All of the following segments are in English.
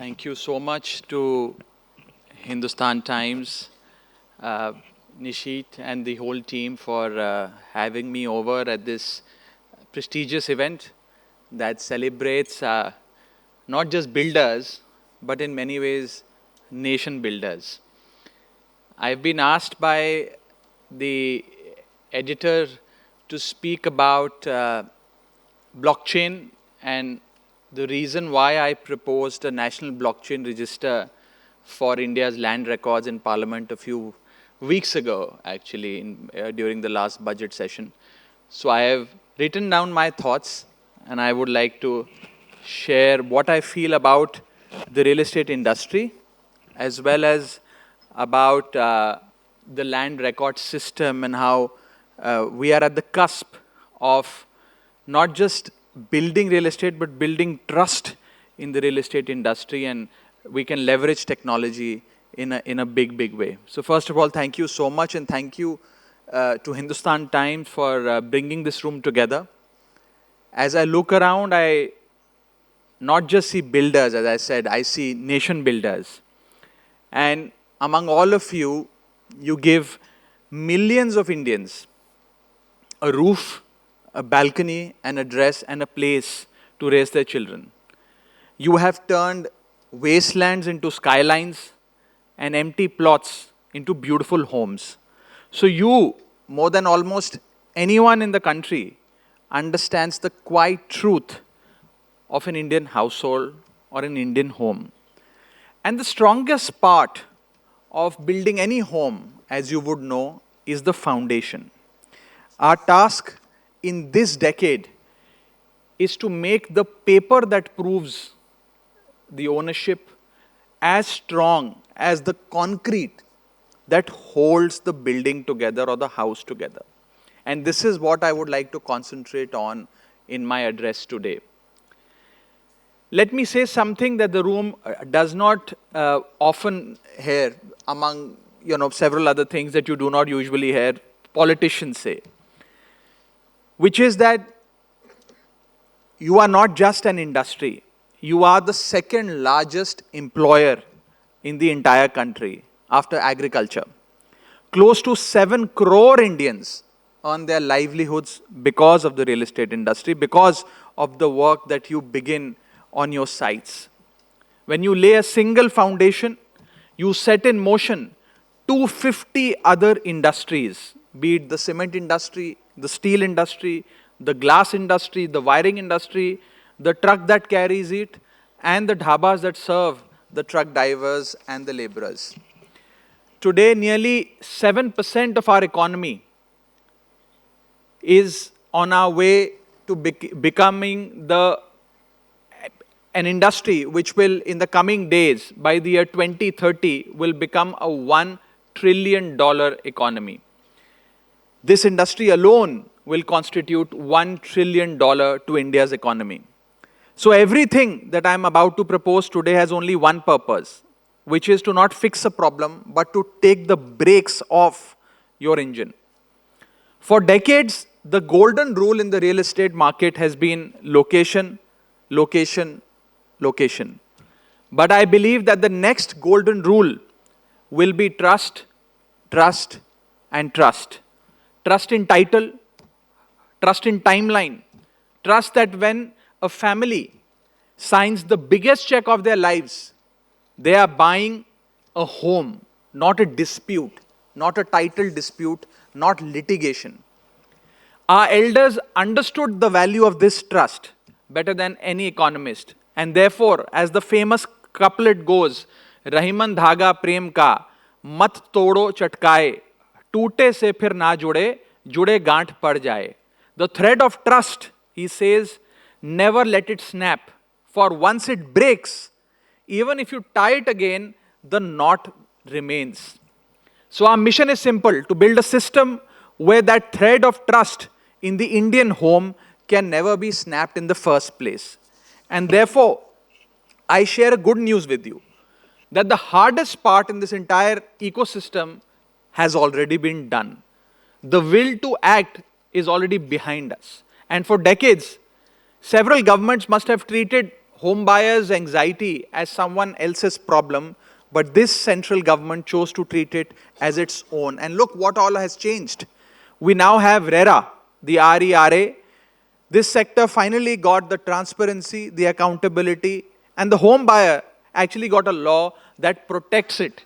Thank you so much to Hindustan Times, Nisheeth and the whole team for having me over at this prestigious event that celebrates not just builders, but in many ways, nation builders. I've been asked by the editor to speak about blockchain and the reason why I proposed a national blockchain register for India's land records in Parliament a few weeks ago, actually, during the last budget session. So I have written down my thoughts, and I would like to share what I feel about the real estate industry, as well as about the land record system and how we are at the cusp of not just building real estate, but building trust in the real estate industry, and we can leverage technology in a big way. So first of all, thank you so much, and thank you to Hindustan Times for bringing this room together. As I look around, I not just see builders, as I said, I see nation builders. And among all of you, you give millions of Indians a roof, a balcony, an address, and a place to raise their children. You have turned wastelands into skylines and empty plots into beautiful homes. So you, more than almost anyone in the country, understands the quiet truth of an Indian household or an Indian home. And the strongest part of building any home, as you would know, is the foundation. Our task in this decade is to make the paper that proves the ownership as strong as the concrete that holds the building together or the house together. And this is what I would like to concentrate on in my address today. Let me say something that the room does not often hear, among several other things that you do not usually hear politicians say, which is that you are not just an industry. You are the second largest employer in the entire country after agriculture. Close to 7 crore Indians earn their livelihoods because of the real estate industry, because of the work that you begin on your sites. When you lay a single foundation, you set in motion 250 other industries, be it the cement industry, the steel industry, the glass industry, the wiring industry, the truck that carries it, and the dhabas that serve the truck drivers and the laborers. Today, nearly 7% of our economy is on our way to becoming an industry which will, in the coming days, by the year 2030, will become a $1 trillion economy. This industry alone will constitute $1 trillion to India's economy. So everything that I'm about to propose today has only one purpose, which is to not fix a problem, but to take the brakes off your engine. For decades, the golden rule in the real estate market has been location, location, location. But I believe that the next golden rule will be trust, trust, and trust. Trust in title, trust in timeline, trust that when a family signs the biggest check of their lives, they are buying a home, not a dispute, not a title dispute, not litigation. Our elders understood the value of this trust better than any economist. And therefore, as the famous couplet goes, Rahiman dhaga prem ka, mat todo chatkaye, टूटे से फिर ना जुड़े, जुड़े गांठ पड़ जाए. The thread of trust, he says, never let it snap. For once it breaks, even if you tie it again, the knot remains. So our mission is simple, to build a system where that thread of trust in the Indian home can never be snapped in the first place. And therefore, I share good news with you, that the hardest part in this entire ecosystem has already been done. The will to act is already behind us. And for decades, several governments must have treated home buyers' anxiety as someone else's problem, but this central government chose to treat it as its own. And look what all has changed. We now have RERA, the RERA. This sector finally got the transparency, the accountability, and the home buyer actually got a law that protects it,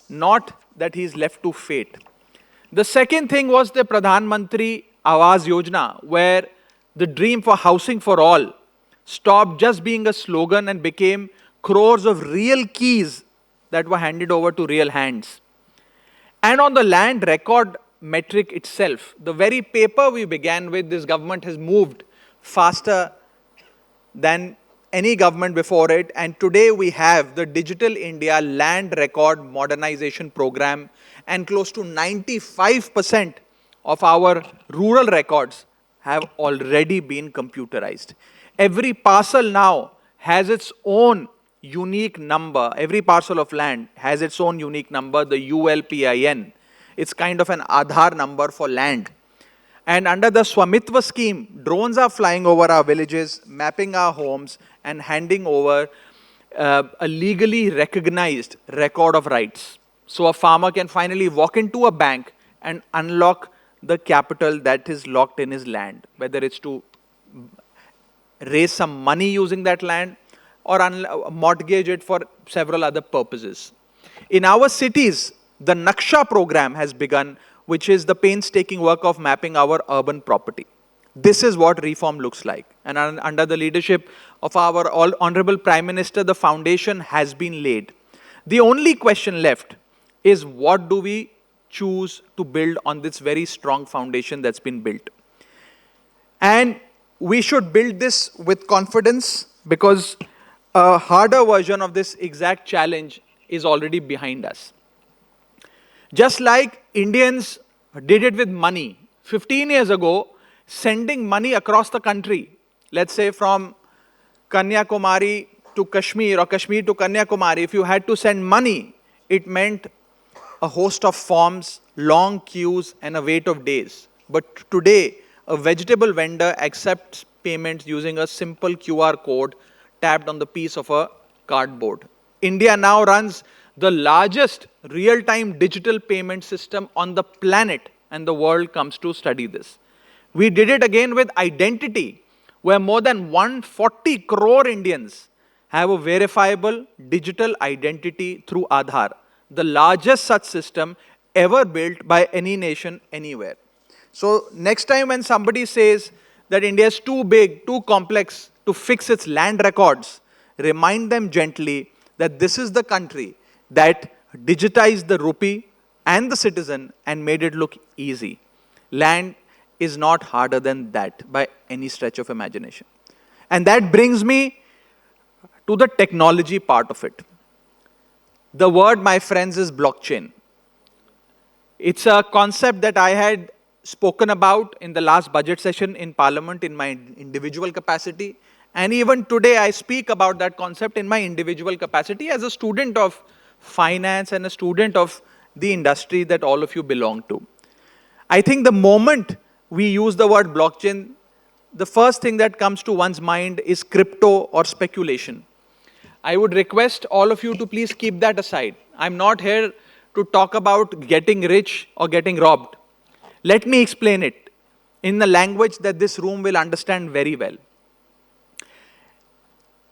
not that he is left to fate. The second thing was the Pradhan Mantri Awas Yojana, where the dream for housing for all stopped just being a slogan and became crores of real keys that were handed over to real hands. And on the land record metric itself, the very paper we began with, this government has moved faster than any government before it. And today we have the Digital India Land Record Modernization Program, and close to 95% of our rural records have already been computerized. Every parcel now has its own unique number. Every parcel of land has its own unique number, the ULPIN. It's kind of an Aadhaar number for land. And under the Swamitva scheme, drones are flying over our villages, mapping our homes, and handing over a legally recognized record of rights. So a farmer can finally walk into a bank and unlock the capital that is locked in his land, whether it's to raise some money using that land or mortgage it for several other purposes. In our cities, the Naksha program has begun, which is the painstaking work of mapping our urban property. This is what reform looks like. And under the leadership of our Honourable Prime Minister, the foundation has been laid. The only question left is, what do we choose to build on this very strong foundation that's been built? And we should build this with confidence, because a harder version of this exact challenge is already behind us. Just like Indians did it with money. 15 years ago, sending money across the country, let's say from Kanyakumari to Kashmir or Kashmir to Kanyakumari, if you had to send money, it meant a host of forms, long queues, and a wait of days. But today, a vegetable vendor accepts payments using a simple QR code tapped on the piece of a cardboard. India now runs the largest real-time digital payment system on the planet, and the world comes to study this. We did it again with identity, where more than 140 crore Indians have a verifiable digital identity through Aadhaar, the largest such system ever built by any nation anywhere. So next time when somebody says that India is too big, too complex to fix its land records, remind them gently that this is the country that digitized the rupee and the citizen and made it look easy. Land is not harder than that by any stretch of imagination. And that brings me to the technology part of it. The word, my friends, is blockchain. It's a concept that I had spoken about in the last budget session in Parliament in my individual capacity. And even today, I speak about that concept in my individual capacity as a student of finance and a student of the industry that all of you belong to. I think the moment we use the word blockchain, the first thing that comes to one's mind is crypto or speculation. I would request all of you to please keep that aside. I'm not here to talk about getting rich or getting robbed. Let me explain it in the language that this room will understand very well.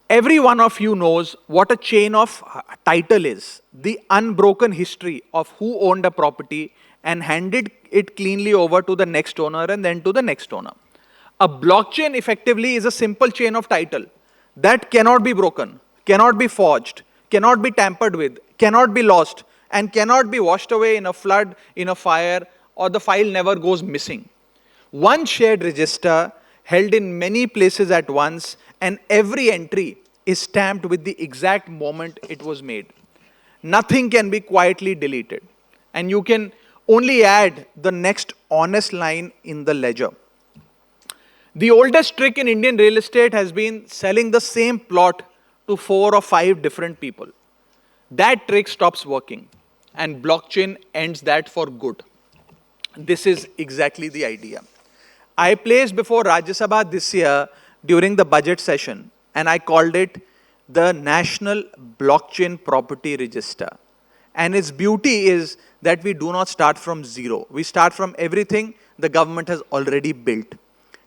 Every one of you knows what a chain of title is, the unbroken history of who owned a property and handed it cleanly over to the next owner and then to the next owner. A blockchain effectively is a simple chain of title that cannot be broken, cannot be forged, cannot be tampered with, cannot be lost, and cannot be washed away in a flood, in a fire, or the file never goes missing. One shared register held in many places at once, and every entry is stamped with the exact moment it was made. Nothing can be quietly deleted, and you can only add the next honest line in the ledger. The oldest trick in Indian real estate has been selling the same plot to 4 or 5 different people. That trick stops working, and blockchain ends that for good. This is exactly the idea. I placed before Rajya Sabha this year during the budget session and I called it the National Blockchain Property Register. And its beauty is that we do not start from zero. We start from everything the government has already built.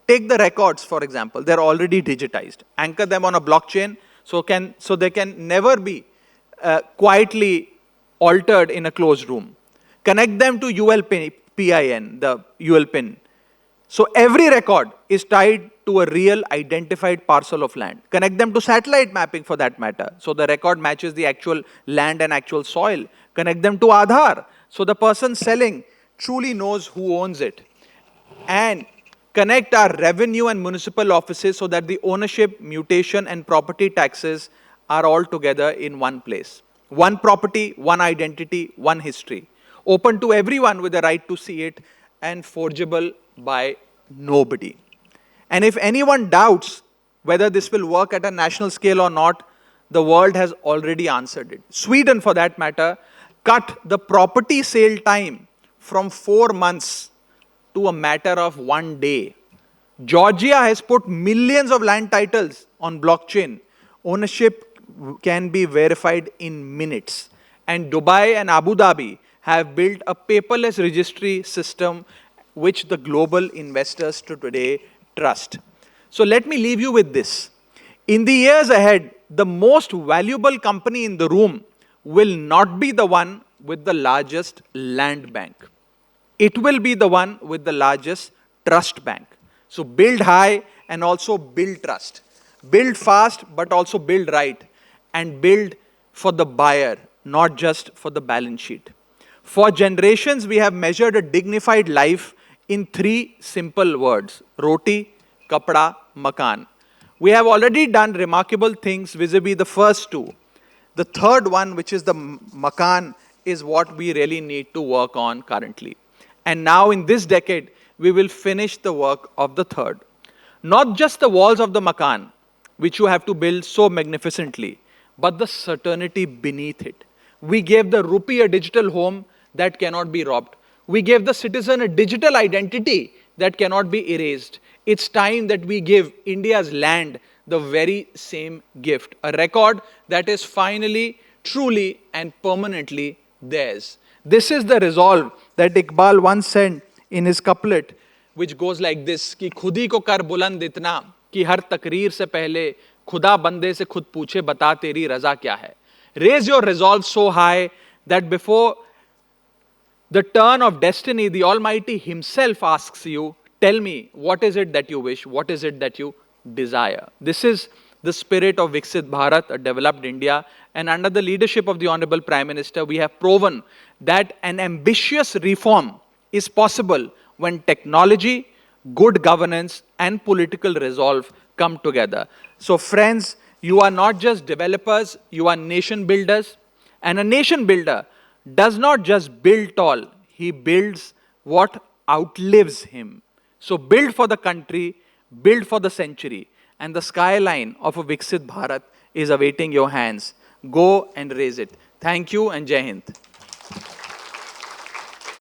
Take the records, for example. They're already digitized. Anchor them on a blockchain so they can never be quietly altered in a closed room. Connect them to PIN, the UL pin. So every record is tied to a real identified parcel of land. Connect them to satellite mapping for that matter. So the record matches the actual land and actual soil. Connect them to Aadhaar. So the person selling truly knows who owns it. And connect our revenue and municipal offices so that the ownership, mutation and property taxes are all together in one place. One property, one identity, one history. Open to everyone with the right to see it and forgeable by nobody. And if anyone doubts whether this will work at a national scale or not, the world has already answered it. Sweden, for that matter, cut the property sale time from 4 months to a matter of 1 day. Georgia has put millions of land titles on blockchain. Ownership can be verified in minutes. And Dubai and Abu Dhabi have built a paperless registry system which the global investors to today trust. So let me leave you with this. In the years ahead, the most valuable company in the room will not be the one with the largest land bank. It will be the one with the largest trust bank. So build high and also build trust. Build fast, but also build right. And build for the buyer, not just for the balance sheet. For generations, we have measured a dignified life in 3 simple words: roti, kapda, makan. We have already done remarkable things vis-a-vis the first 2. The third one, which is the makan, is what we really need to work on currently. And now in this decade, we will finish the work of the third. Not just the walls of the makan, which you have to build so magnificently, but the certainty beneath it. We gave the rupee a digital home that cannot be robbed. We gave the citizen a digital identity that cannot be erased. It's time that we give India's land the very same gift, a record that is finally, truly and permanently theirs. This is the resolve that Iqbal once said in his couplet, which goes like this, कि खुदी को कर बुलंद इतना कि हर तकरीर से पहले खुदा बंदे से खुद पूछे बता तेरी रजा क्या है. Raise your resolve so high that before the turn of destiny, the Almighty Himself asks you, tell me, what is it that you wish? What is it that you desire? This is the spirit of Viksit Bharat, a developed India. And under the leadership of the Honourable Prime Minister, we have proven that an ambitious reform is possible when technology, good governance, and political resolve come together. So friends, you are not just developers, you are nation builders. And a nation builder does not just build tall, he builds what outlives him. So build for the country, build for the century, and the skyline of a Viksit Bharat is awaiting your hands. Go and raise it. Thank you and Jai Hind.